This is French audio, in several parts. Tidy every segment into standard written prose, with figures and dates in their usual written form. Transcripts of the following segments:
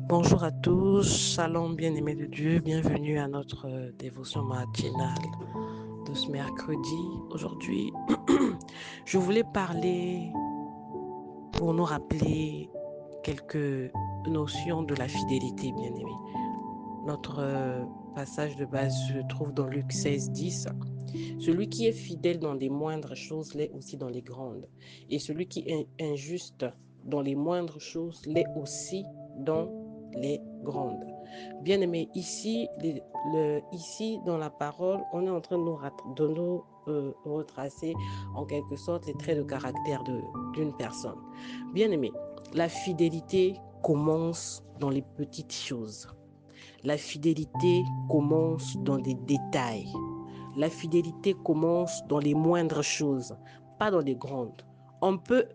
Bonjour à tous, shalom bien-aimés de Dieu, bienvenue à notre dévotion matinale de ce mercredi. Aujourd'hui, je voulais parler pour nous rappeler quelques notions de la fidélité, bien-aimés. Notre passage de base se trouve dans Luc 16, 10. Celui qui est fidèle dans les moindres choses l'est aussi dans les grandes. Et celui qui est injuste dans les moindres choses l'est aussi dans les grandes. Bien aimé, ici dans la parole, on est en train de nous retracer en quelque sorte les traits de caractère d'une personne. Bien aimé, la fidélité commence dans les petites choses. La fidélité commence dans des détails. La fidélité commence dans les moindres choses, pas dans les grandes. On peut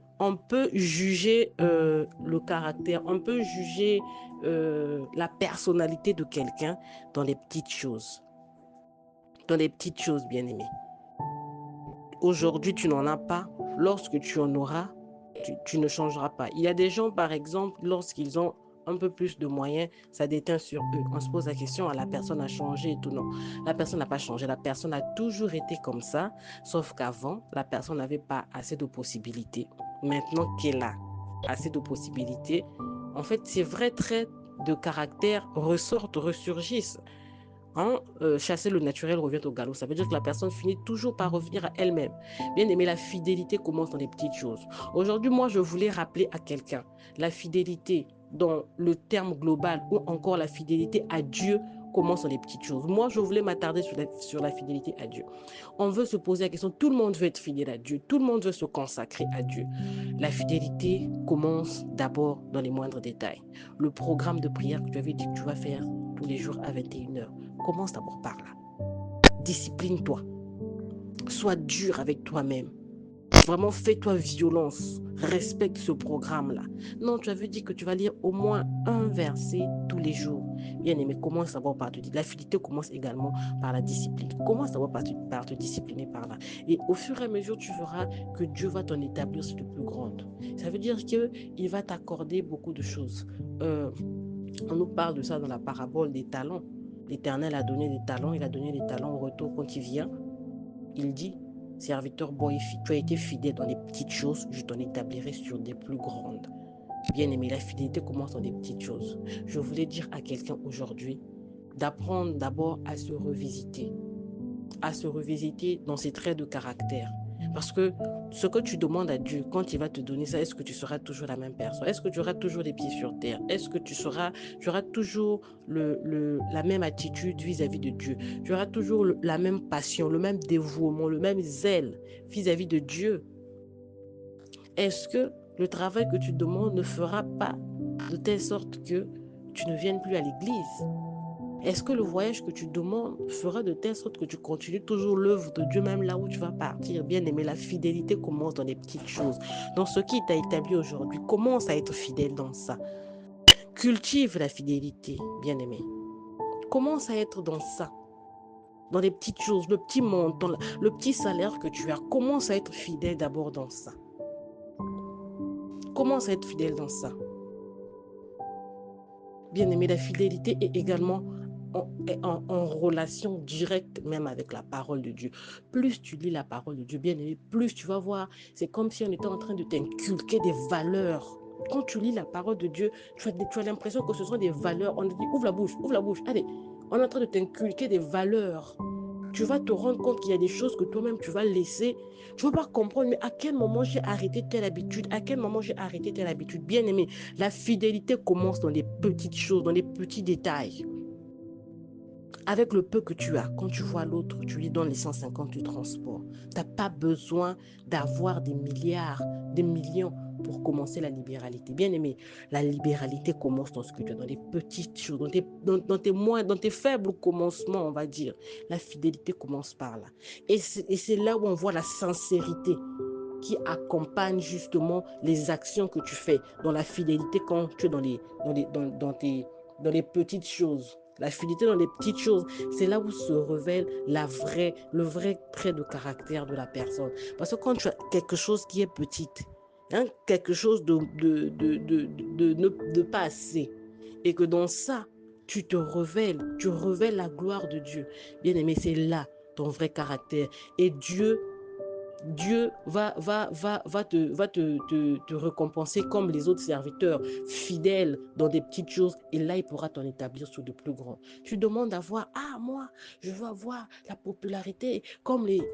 juger le caractère, on peut juger la personnalité de quelqu'un dans les petites choses. Dans les petites choses, bien aimées. Aujourd'hui, tu n'en as pas. Lorsque tu en auras, tu ne changeras pas. Il y a des gens, par exemple, lorsqu'ils ont un peu plus de moyens, ça déteint sur eux. On se pose la question, la personne a changé et tout. Non, la personne n'a pas changé. La personne a toujours été comme ça, sauf qu'avant, la personne n'avait pas assez de possibilités. Maintenant qu'elle a assez de possibilités, en fait, ces vrais traits de caractère ressortent, ressurgissent. Chasser le naturel revient au galop. Ça veut dire que la personne finit toujours par revenir à elle-même. Bien aimé, la fidélité commence dans les petites choses. Aujourd'hui, moi, je voulais rappeler à quelqu'un la fidélité dans le terme global ou encore la fidélité à Dieu commence dans les petites choses. Moi, je voulais m'attarder sur la fidélité à Dieu. On veut se poser la question, tout le monde veut être fidèle à Dieu, tout le monde veut se consacrer à Dieu. La fidélité commence d'abord dans les moindres détails. Le programme de prière que tu avais dit que tu vas faire tous les jours à 21h, commence d'abord par là. Discipline-toi. Sois dur avec toi-même. Vraiment, fais-toi violence. Respecte ce programme-là. Non, tu avais dit que tu vas lire au moins un verset tous les jours. Bien aimé, commence d'abord par te dire. La fidélité commence également par la discipline. Commence d'abord par te discipliner par là. Et au fur et à mesure, tu verras que Dieu va t'en établir sur de plus grandes. Ça veut dire qu'il va t'accorder beaucoup de choses. On nous parle de ça dans la parabole des talents. L'Éternel a donné des talents, il a donné des talents au retour quand il vient. Il dit, serviteur bon et tu as été fidèle dans les petites choses, je t'en établirai sur des plus grandes. Bien aimé, la fidélité commence dans des petites choses. Je voulais dire à quelqu'un aujourd'hui d'apprendre d'abord à se revisiter dans ses traits de caractère. Parce que ce que tu demandes à Dieu, quand il va te donner ça, est-ce que tu seras toujours la même personne? Est-ce que tu auras toujours les pieds sur terre? Est-ce que tu auras toujours la même attitude vis-à-vis de Dieu? Tu auras toujours la même passion, le même dévouement, le même zèle vis-à-vis de Dieu? Est-ce que le travail que tu demandes ne fera pas de telle sorte que tu ne viennes plus à l'église? Est-ce que le voyage que tu demandes fera de telle sorte que tu continues toujours l'œuvre de Dieu même là où tu vas partir? Bien aimé, la fidélité commence dans les petites choses. Dans ce qui t'a établi aujourd'hui, commence à être fidèle dans ça. Cultive la fidélité, bien aimé. Commence à être dans ça. Dans les petites choses, le petit montant, le petit salaire que tu as, commence à être fidèle d'abord dans ça. Commence à être fidèle dans ça. Bien aimé, la fidélité est également en relation directe même avec la parole de Dieu. Plus tu lis la parole de Dieu, bien aimé, plus tu vas voir, c'est comme si on était en train de t'inculquer des valeurs. Quand tu lis la parole de Dieu, tu as l'impression que ce sont des valeurs. On te dit, ouvre la bouche, allez, on est en train de t'inculquer des valeurs. Tu vas te rendre compte qu'il y a des choses que toi-même tu vas laisser. Tu ne vas pas comprendre, mais à quel moment j'ai arrêté telle habitude, à quel moment j'ai arrêté telle habitude. Bien aimé, la fidélité commence dans les petites choses, dans les petits détails. Avec le peu que tu as, quand tu vois l'autre, tu lui donnes les 150 du transport. Tu n'as pas besoin d'avoir des milliards, des millions pour commencer la libéralité. Bien aimé, la libéralité commence dans ce que tu as, dans les petites choses, dans tes faibles commencements, on va dire. La fidélité commence par là. Et c'est là où on voit la sincérité qui accompagne justement les actions que tu fais dans la fidélité quand tu es dans les petites choses. La fidélité dans les petites choses, c'est là où se révèle le vrai trait de caractère de la personne. Parce que quand tu as quelque chose qui est petite, quelque chose de pas assez, et que dans ça, tu révèles la gloire de Dieu. Bien-aimé, c'est là ton vrai caractère. Et Dieu va te récompenser comme les autres serviteurs, fidèles dans des petites choses. Et là, il pourra t'en établir sur de plus grands. Tu demandes à voir, ah, moi, je veux avoir la popularité comme les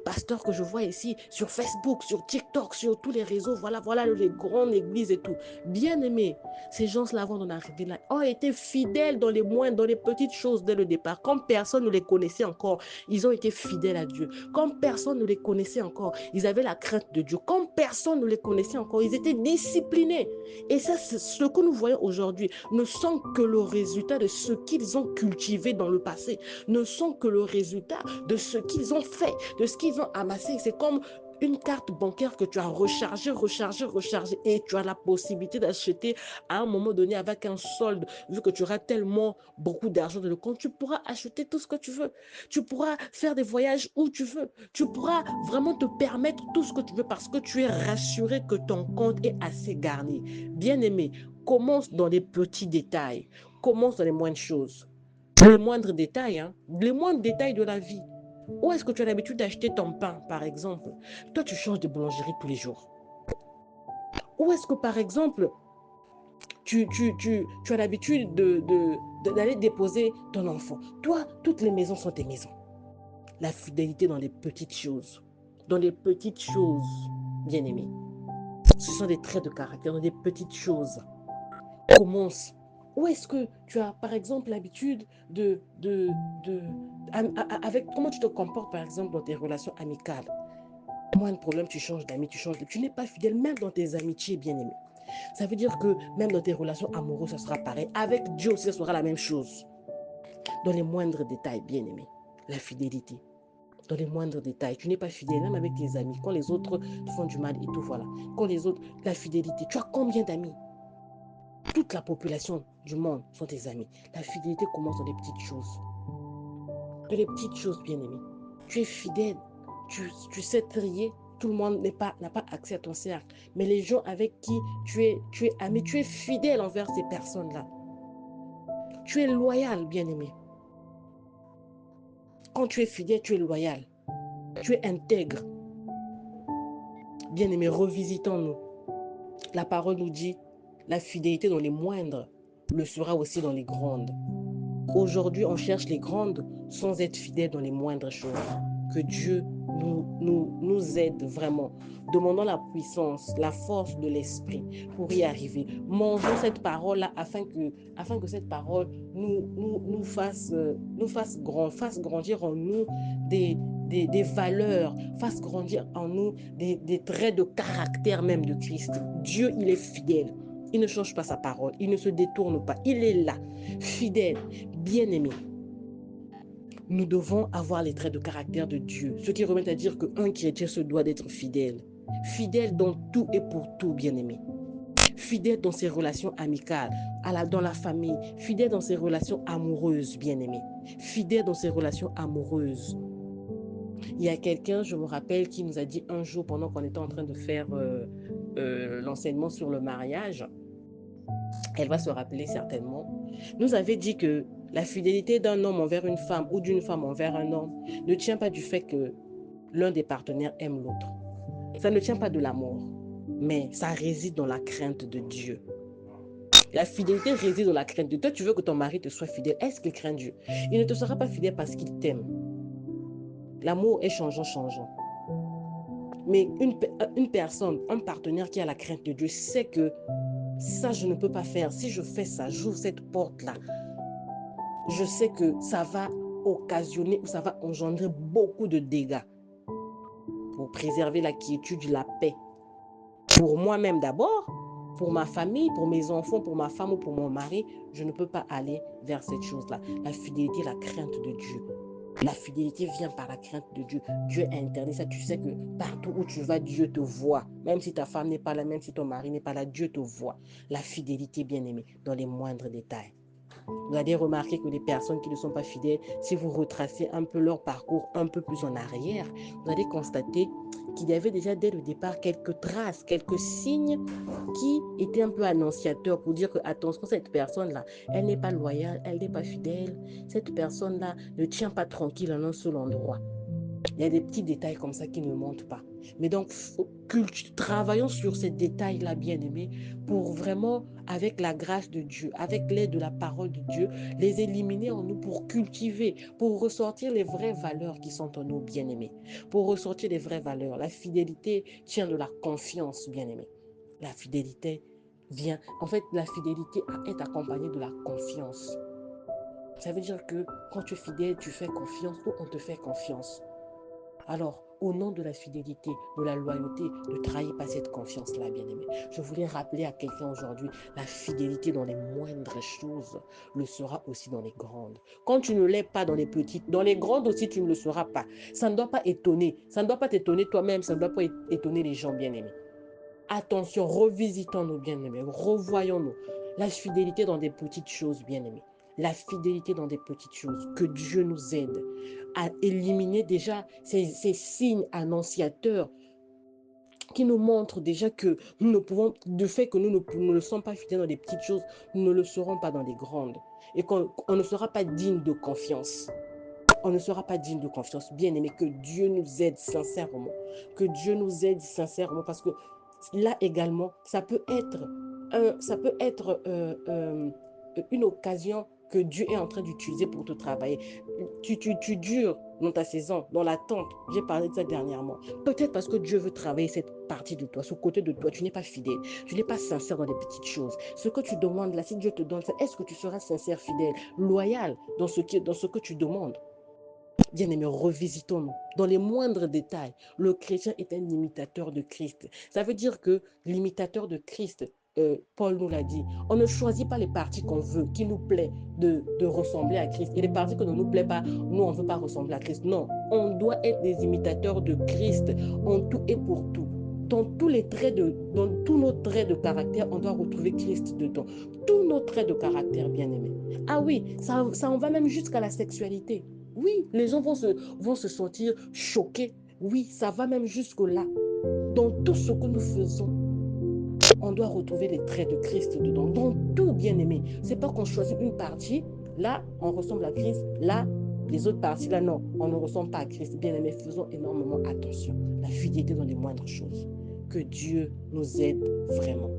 pasteurs que je vois ici sur Facebook, sur TikTok, sur tous les réseaux. Voilà les grandes églises et tout. Bien aimé, ces gens-là vont en arriver là, ont été fidèles dans les moindres, dans les petites choses dès le départ. Comme personne ne les connaissait encore, ils ont été fidèles à Dieu. Comme personne ne les connaissait encore, ils avaient la crainte de Dieu. Comme personne ne les connaissait encore, ils étaient disciplinés. Et ça, c'est ce que nous voyons aujourd'hui, ne sont que le résultat de ce qu'ils ont cultivé dans le passé, ne sont que le résultat de ce qu'ils ont fait, de ce qu'ils ont amassé. C'est comme une carte bancaire que tu as rechargée, et tu as la possibilité d'acheter à un moment donné avec un solde, vu que tu auras tellement beaucoup d'argent dans le compte, tu pourras acheter tout ce que tu veux. Tu pourras faire des voyages où tu veux. Tu pourras vraiment te permettre tout ce que tu veux parce que tu es rassuré que ton compte est assez garni. Bien-aimé, commence dans les petits détails. Commence dans les moindres choses. Les moindres détails, hein? Les moindres détails de la vie. Où est-ce que tu as l'habitude d'acheter ton pain, par exemple? Toi, tu changes de boulangerie tous les jours. Où est-ce que, par exemple, tu as l'habitude d'aller déposer ton enfant? Toi, toutes les maisons sont tes maisons. La fidélité dans les petites choses. Dans les petites choses, bien aimé. Ce sont des traits de caractère, dans des petites choses. Commence. Où est-ce que tu as, par exemple, l'habitude de avec comment tu te comportes, par exemple, dans tes relations amicales? Moins de problème, tu changes d'amis, tu n'es pas fidèle, même dans tes amitiés, bien aimé. Ça veut dire que même dans tes relations amoureuses, ça sera pareil. Avec Dieu aussi, ça sera la même chose. Dans les moindres détails, bien aimé. La fidélité. Dans les moindres détails. Tu n'es pas fidèle, même avec tes amis. Quand les autres te font du mal et tout, voilà. Quand les autres, la fidélité. Tu as combien d'amis? Toute la population du monde sont tes amis. La fidélité commence dans les petites choses. Dans les petites choses, bien aimé. Tu es fidèle. Tu sais trier. Tout le monde n'a pas accès à ton cercle. Mais les gens avec qui tu es ami, tu es fidèle envers ces personnes-là. Tu es loyal, bien aimé. Quand tu es fidèle, tu es loyal. Tu es intègre. Bien aimé, revisitons-nous. La parole nous dit, la fidélité dans les moindres le sera aussi dans les grandes. Aujourd'hui, on cherche les grandes sans être fidèles dans les moindres choses. Que Dieu nous aide vraiment. Demandons la puissance, la force de l'esprit pour y arriver. Mangeons cette parole-là afin que cette parole nous fasse grandir en nous des valeurs, fasse grandir en nous des traits de caractère même de Christ. Dieu, il est fidèle. Il ne change pas sa parole. Il ne se détourne pas. Il est là, fidèle, bien-aimé. Nous devons avoir les traits de caractère de Dieu. Ce qui remet à dire qu'un chrétien se doit d'être fidèle. Fidèle dans tout et pour tout, bien-aimé. Fidèle dans ses relations amicales, dans la famille. Fidèle dans ses relations amoureuses, bien-aimé. Fidèle dans ses relations amoureuses. Il y a quelqu'un, je me rappelle, qui nous a dit un jour, pendant qu'on était en train de faire l'enseignement sur le mariage, elle va se rappeler certainement, nous avait dit que la fidélité d'un homme envers une femme ou d'une femme envers un homme ne tient pas du fait que l'un des partenaires aime l'autre. Ça ne tient pas de l'amour, mais ça réside dans la crainte de Dieu. La fidélité réside dans la crainte de Dieu. Toi, tu veux que ton mari te soit fidèle. Est-ce qu'il craint Dieu? Il ne te sera pas fidèle parce qu'il t'aime. L'amour est changeant. Mais une personne, un partenaire qui a la crainte de Dieu sait que ça, je ne peux pas faire. Si je fais ça, j'ouvre cette porte-là. Je sais que ça va occasionner ou ça va engendrer beaucoup de dégâts. Pour préserver la quiétude, la paix. Pour moi-même d'abord, pour ma famille, pour mes enfants, pour ma femme ou pour mon mari, je ne peux pas aller vers cette chose-là. La fidélité, la crainte de Dieu. La fidélité vient par la crainte de Dieu. Dieu est interdit ça. Tu sais que partout où tu vas, Dieu te voit. Même si ta femme n'est pas là, même si ton mari n'est pas là, Dieu te voit. La fidélité, bien-aimée, dans les moindres détails. Vous allez remarquer que les personnes qui ne sont pas fidèles, si vous retracez un peu leur parcours un peu plus en arrière, vous allez constater qu'il y avait déjà dès le départ quelques traces, quelques signes qui étaient un peu annonciateurs pour dire que attention, cette personne-là, elle n'est pas loyale, elle n'est pas fidèle, cette personne-là ne tient pas tranquille en un seul endroit. Il y a des petits détails comme ça qui ne montent pas. Mais donc, travaillons sur ces détails-là, bien-aimés, pour vraiment, avec la grâce de Dieu, avec l'aide de la parole de Dieu, les éliminer en nous pour cultiver, pour ressortir les vraies valeurs qui sont en nous, bien-aimés. Pour ressortir les vraies valeurs. La fidélité tient de la confiance, bien-aimés. La fidélité vient, en fait, la fidélité est accompagnée de la confiance. Ça veut dire que quand tu es fidèle, tu fais confiance ou on te fait confiance. Alors, au nom de la fidélité, de la loyauté, ne trahis pas cette confiance-là, bien-aimé. Je voulais rappeler à quelqu'un aujourd'hui, la fidélité dans les moindres choses le sera aussi dans les grandes. Quand tu ne l'es pas dans les petites, dans les grandes aussi, tu ne le seras pas. Ça ne doit pas étonner. Ça ne doit pas t'étonner toi-même, ça ne doit pas étonner les gens, bien-aimés. Attention, revisitons-nous, bien-aimés, revoyons-nous. La fidélité dans des petites choses, bien-aimés. La fidélité dans des petites choses. Que Dieu nous aide à éliminer déjà ces signes annonciateurs qui nous montrent déjà que nous ne pouvons, du fait que nous ne sommes pas fidèles dans des petites choses, nous ne le serons pas dans les grandes. Et qu'on ne sera pas digne de confiance. On ne sera pas digne de confiance. Bien aimé, que Dieu nous aide sincèrement. Que Dieu nous aide sincèrement parce que là également, ça peut être une occasion que Dieu est en train d'utiliser pour te travailler. Tu dures dans ta saison, dans l'attente. J'ai parlé de ça dernièrement. Peut-être parce que Dieu veut travailler cette partie de toi, ce côté de toi. Tu n'es pas fidèle. Tu n'es pas sincère dans les petites choses. Ce que tu demandes là, si Dieu te donne ça, est-ce que tu seras sincère, fidèle, loyal dans ce que tu demandes? Bien-aimés, revisitons-nous. Dans les moindres détails, le chrétien est un imitateur de Christ. Ça veut dire que l'imitateur de Christ, Paul nous l'a dit, on ne choisit pas les parties qu'on veut, qui nous plaît de ressembler à Christ. Et les parties qui ne nous plaît pas, nous, on ne veut pas ressembler à Christ. Non, on doit être des imitateurs de Christ en tout et pour tout. Dans tous nos traits de caractère, on doit retrouver Christ dedans. Tous nos traits de caractère, bien-aimés. Ah oui, ça en va même jusqu'à la sexualité. Oui, les gens vont se sentir choqués. Oui, ça va même jusque-là. Dans tout ce que nous faisons, on doit retrouver les traits de Christ dedans. Dans tout, bien-aimé. C'est pas qu'on choisit une partie, là, on ressemble à Christ, là, les autres parties, là, non, on ne ressemble pas à Christ. Bien-aimé, faisons énormément attention. La fidélité dans les moindres choses. Que Dieu nous aide vraiment.